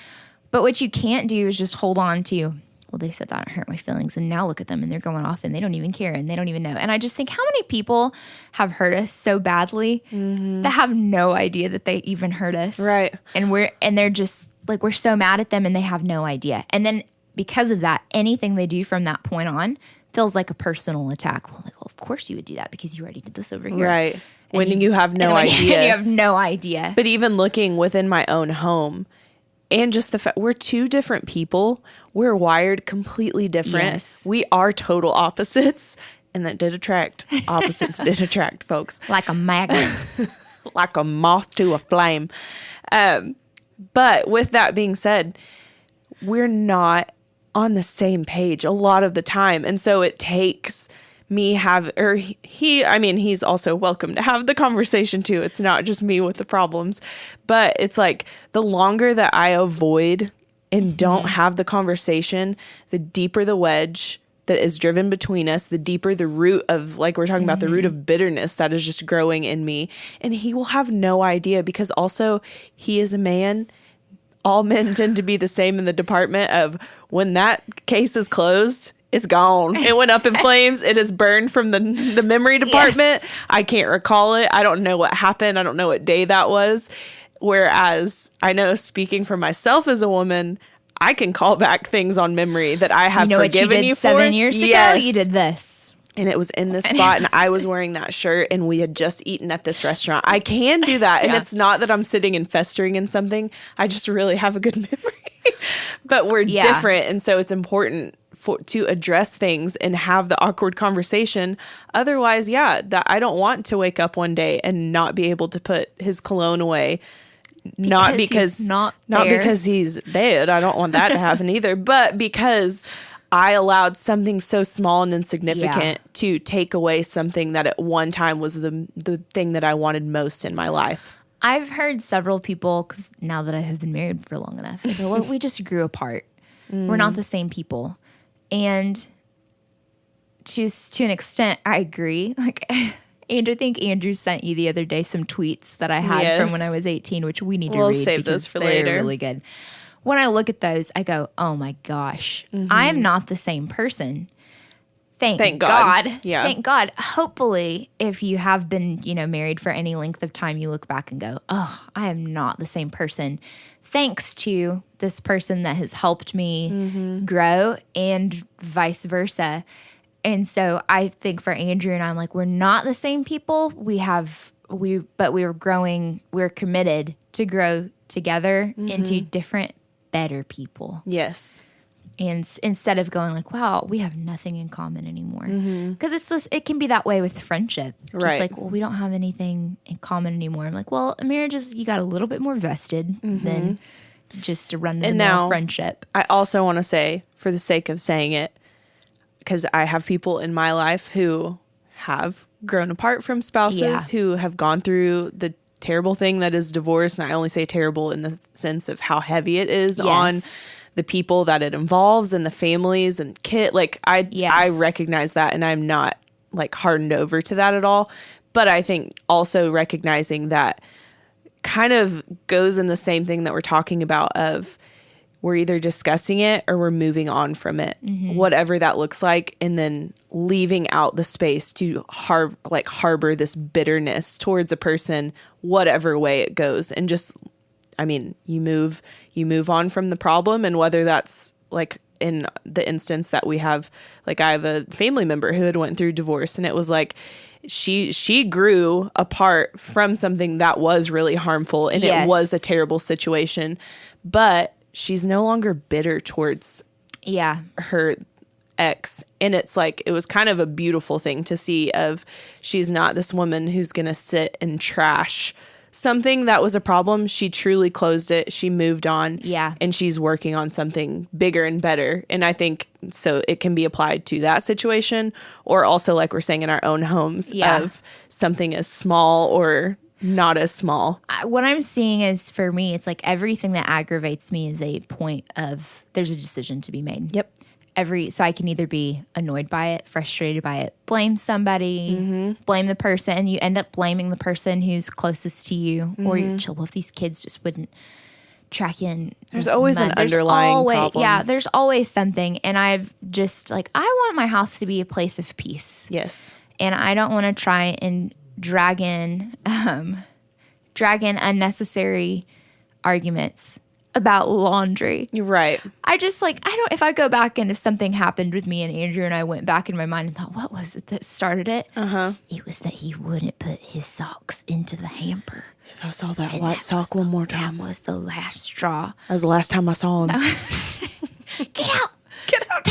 [SPEAKER 1] But what you can't do is just hold on to, well, they said that hurt my feelings, and now look at them and they're going off and they don't even care and they don't even know. And I just think, how many people have hurt us so badly that have no idea that they even hurt us,
[SPEAKER 2] right?
[SPEAKER 1] And they're just like, we're so mad at them and they have no idea. And then because of that, anything they do from that point on feels like a personal attack. Well, like, well, of course you would do that because you already did this over here,
[SPEAKER 2] right? When you have no idea.
[SPEAKER 1] And you have no idea.
[SPEAKER 2] But even looking within my own home, and just the fact we're two different people, we're wired completely different.
[SPEAKER 1] Yes.
[SPEAKER 2] We are total opposites, and that did attract. Opposites did attract, folks.
[SPEAKER 1] Like a magnet.
[SPEAKER 2] Like a moth to a flame. But with that being said, we're not on the same page a lot of the time. And so it takes me he's also welcome to have the conversation too. It's not just me with the problems, but it's like the longer that I avoid and don't have the conversation, the deeper the wedge that is driven between us, the deeper the root of, like we're talking about, the root of bitterness that is just growing in me. And he will have no idea, because also he is a man. All men tend to be the same in the department of, when that case is closed, it's gone. It went up in flames. It is burned from the memory department. Yes. I can't recall it. I don't know what happened. I don't know what day that was. Whereas I know, speaking for myself as a woman, I can call back things on memory that I have forgiven you for.
[SPEAKER 1] 7 years ago, you did this.
[SPEAKER 2] And it was in this spot, and I was wearing that shirt, and we had just eaten at this restaurant. I can do that. And it's not that I'm sitting and festering in something. I just really have a good memory. But we're different. And so it's important to address things and have the awkward conversation. Otherwise, that I don't want to wake up one day and not be able to put his cologne away. Not because he's dead. I don't want that to happen either. But because I allowed something so small and insignificant to take away something that at one time was the thing that I wanted most in my life.
[SPEAKER 1] I've heard several people, because now that I have been married for long enough, they go, well, we just grew apart. We're not the same people. And just to an extent, I agree. Like, Andrew, I think Andrew sent you the other day some tweets that I had from when I was 18, which we need to read.
[SPEAKER 2] We'll save those for later.
[SPEAKER 1] They're really good. When I look at those, I go, oh my gosh, I am not the same person. Thank God.
[SPEAKER 2] Yeah.
[SPEAKER 1] Thank God. Hopefully, if you have been, married for any length of time, you look back and go, oh, I am not the same person. Thanks to this person that has helped me grow, and vice versa. And so I think for Andrew and I'm like, we're not the same people. But we're growing. We're committed to grow together into different, better people.
[SPEAKER 2] Yes.
[SPEAKER 1] And instead of going like, wow, we have nothing in common anymore. Because it can be that way with friendship. Just
[SPEAKER 2] right.
[SPEAKER 1] like, well, we don't have anything in common anymore. I'm like, well, a marriage is, you got a little bit more vested than just a run-of-the-mill friendship.
[SPEAKER 2] I also want to say, for the sake of saying it, because I have people in my life who have grown apart from spouses, who have gone through the terrible thing that is divorce. And I only say terrible in the sense of how heavy it is on the people that it involves and the families and kid. Like I recognize that, and I'm not like hardened over to that at all. But I think also recognizing that kind of goes in the same thing that we're talking about of we're either discussing it or we're moving on from it, whatever that looks like, and then leaving out the space to harbor this bitterness towards a person, whatever way it goes. And just, I mean, you move on from the problem. And whether that's like in the instance that we have, like I have a family member who had went through divorce, and it was like she grew apart from something that was really harmful, and it was a terrible situation, but she's no longer bitter towards her ex. And it's like, it was kind of a beautiful thing to see of, she's not this woman who's gonna sit and trash something that was a problem. She truly closed it. She moved on.
[SPEAKER 1] Yeah.
[SPEAKER 2] And she's working on something bigger and better. And I think so it can be applied to that situation, or also, like we're saying, in our own homes, of something as small or not as small.
[SPEAKER 1] What I'm seeing is, for me, it's like everything that aggravates me is a point of, there's a decision to be made.
[SPEAKER 2] Yep.
[SPEAKER 1] So I can either be annoyed by it, frustrated by it, blame somebody, blame the person, and you end up blaming the person who's closest to you, or you're chill. Well, if these kids just wouldn't track in,
[SPEAKER 2] there's always an underlying problem.
[SPEAKER 1] Yeah, there's always something. And I've just like, I want my house to be a place of peace.
[SPEAKER 2] Yes.
[SPEAKER 1] And I don't want to try and drag in unnecessary arguments about laundry.
[SPEAKER 2] You're right.
[SPEAKER 1] I just like, if I go back and if something happened with me and Andrew and I went back in my mind and thought, what was it that started it? It was that he wouldn't put his socks into the hamper.
[SPEAKER 2] If I saw that white sock one more time.
[SPEAKER 1] That was the last straw.
[SPEAKER 2] That was the last time I saw him.
[SPEAKER 1] Get out.
[SPEAKER 2] Get out.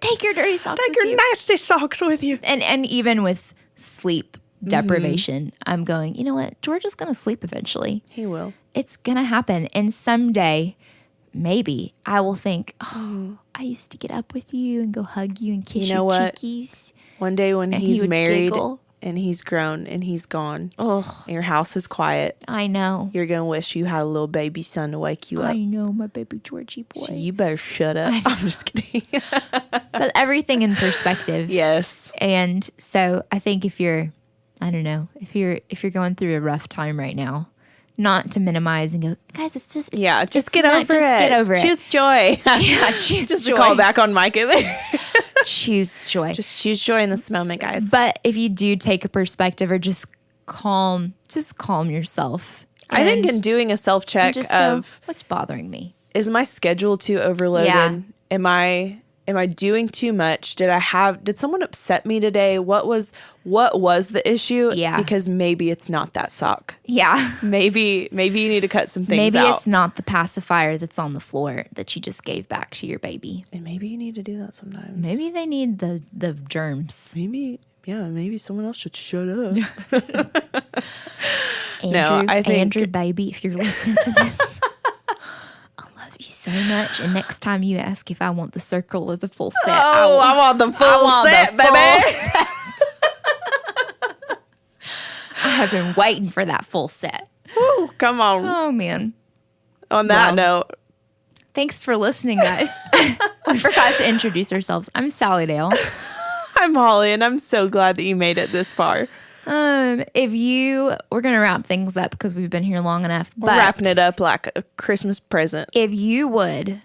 [SPEAKER 1] Take your dirty socks
[SPEAKER 2] Take your nasty socks with you.
[SPEAKER 1] And even with sleep deprivation, I'm going, you know what? George is going to sleep eventually.
[SPEAKER 2] He will.
[SPEAKER 1] It's going to happen. And someday, maybe, I will think, oh, I used to get up with you and go hug you and kiss your cheekies.
[SPEAKER 2] One day when
[SPEAKER 1] and
[SPEAKER 2] he's
[SPEAKER 1] he
[SPEAKER 2] married
[SPEAKER 1] giggle.
[SPEAKER 2] And he's grown and he's gone,
[SPEAKER 1] and
[SPEAKER 2] your house is quiet,
[SPEAKER 1] I know.
[SPEAKER 2] You're going to wish you had a little baby son to wake you up.
[SPEAKER 1] I know, my baby Georgie boy.
[SPEAKER 2] So you better shut up. I'm just kidding.
[SPEAKER 1] But everything in perspective.
[SPEAKER 2] Yes.
[SPEAKER 1] And so I think if you're going through a rough time right now, not to minimize and go, guys, it's just
[SPEAKER 2] get over it. Choose joy.
[SPEAKER 1] Choose
[SPEAKER 2] just
[SPEAKER 1] joy.
[SPEAKER 2] to call back on Micah there.
[SPEAKER 1] Choose joy.
[SPEAKER 2] Just choose joy in this moment, guys.
[SPEAKER 1] But if you do take a perspective or just calm yourself.
[SPEAKER 2] I think in doing a self-check of
[SPEAKER 1] what's bothering me.
[SPEAKER 2] Is my schedule too overloaded?
[SPEAKER 1] Yeah.
[SPEAKER 2] Am I doing too much? Did someone upset me today? What was the issue?
[SPEAKER 1] Yeah.
[SPEAKER 2] Because maybe it's not that sock.
[SPEAKER 1] Yeah.
[SPEAKER 2] Maybe you need to cut some things out.
[SPEAKER 1] Maybe it's not the pacifier that's on the floor that you just gave back to your baby.
[SPEAKER 2] And maybe you need to do that sometimes.
[SPEAKER 1] Maybe they need the germs.
[SPEAKER 2] Maybe someone else should shut up.
[SPEAKER 1] Andrew, baby, if you're listening to this, I love you so much. And next time you ask if I want the circle or the full set,
[SPEAKER 2] I want the full set, baby.
[SPEAKER 1] I have been waiting for that full set.
[SPEAKER 2] Ooh, come on.
[SPEAKER 1] Oh, man.
[SPEAKER 2] On that note.
[SPEAKER 1] Thanks for listening, guys. We forgot to introduce ourselves. I'm Sallie Dale.
[SPEAKER 2] I'm Holly, and I'm so glad that you made it this far.
[SPEAKER 1] We're going to wrap things up because we've been here long enough.
[SPEAKER 2] We're wrapping it up like a Christmas present.
[SPEAKER 1] If you would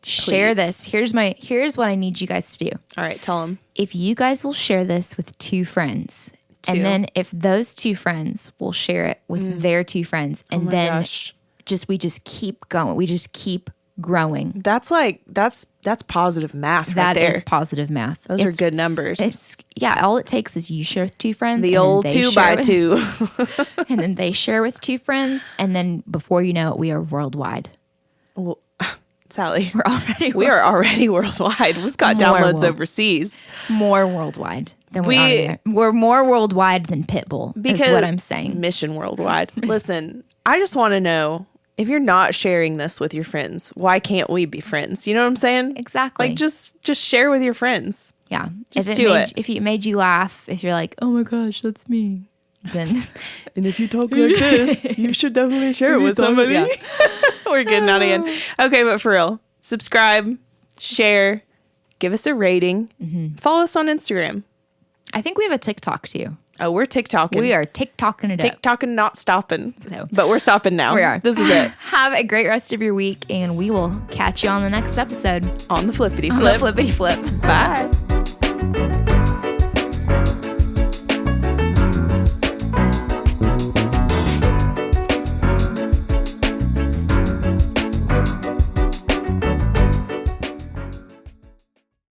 [SPEAKER 1] share this, here's what I need you guys to do.
[SPEAKER 2] All right, tell them.
[SPEAKER 1] If you guys will share this with 2 friends, and then if those 2 friends will share it with their 2 friends, and we just keep going. We just keep growing.
[SPEAKER 2] That's positive math right there.
[SPEAKER 1] That is positive math.
[SPEAKER 2] Those are good numbers.
[SPEAKER 1] All it takes is you share with 2 friends.
[SPEAKER 2] The old 2 by 2.
[SPEAKER 1] And then they share with 2 friends. And then before you know it, we are worldwide.
[SPEAKER 2] Well, Sallie,
[SPEAKER 1] we
[SPEAKER 2] are already worldwide. We've got downloads overseas.
[SPEAKER 1] More worldwide than we are here. We're more worldwide than Pitbull, is what I'm saying.
[SPEAKER 2] Mission worldwide. Listen, I just want to know, if you're not sharing this with your friends, why can't we be friends? You know what I'm saying?
[SPEAKER 1] Exactly.
[SPEAKER 2] Like, just share with your friends.
[SPEAKER 1] Yeah.
[SPEAKER 2] Just do it.
[SPEAKER 1] If it made you laugh, if you're like, oh my gosh, that's me, then.
[SPEAKER 2] And if you talk like this, you should definitely share it with somebody. Yeah. We're getting out again. Okay, but for real, subscribe, share, give us a rating, follow us on Instagram.
[SPEAKER 1] I think we have a TikTok too.
[SPEAKER 2] Oh, we're TikToking.
[SPEAKER 1] We are TikToking it up.
[SPEAKER 2] TikToking, not stopping.
[SPEAKER 1] So.
[SPEAKER 2] But we're stopping now.
[SPEAKER 1] We are.
[SPEAKER 2] This is it.
[SPEAKER 1] Have a great rest of your week, and we will catch you on the next episode.
[SPEAKER 2] On the flippity flip.
[SPEAKER 1] On the flippity flip.
[SPEAKER 2] Bye.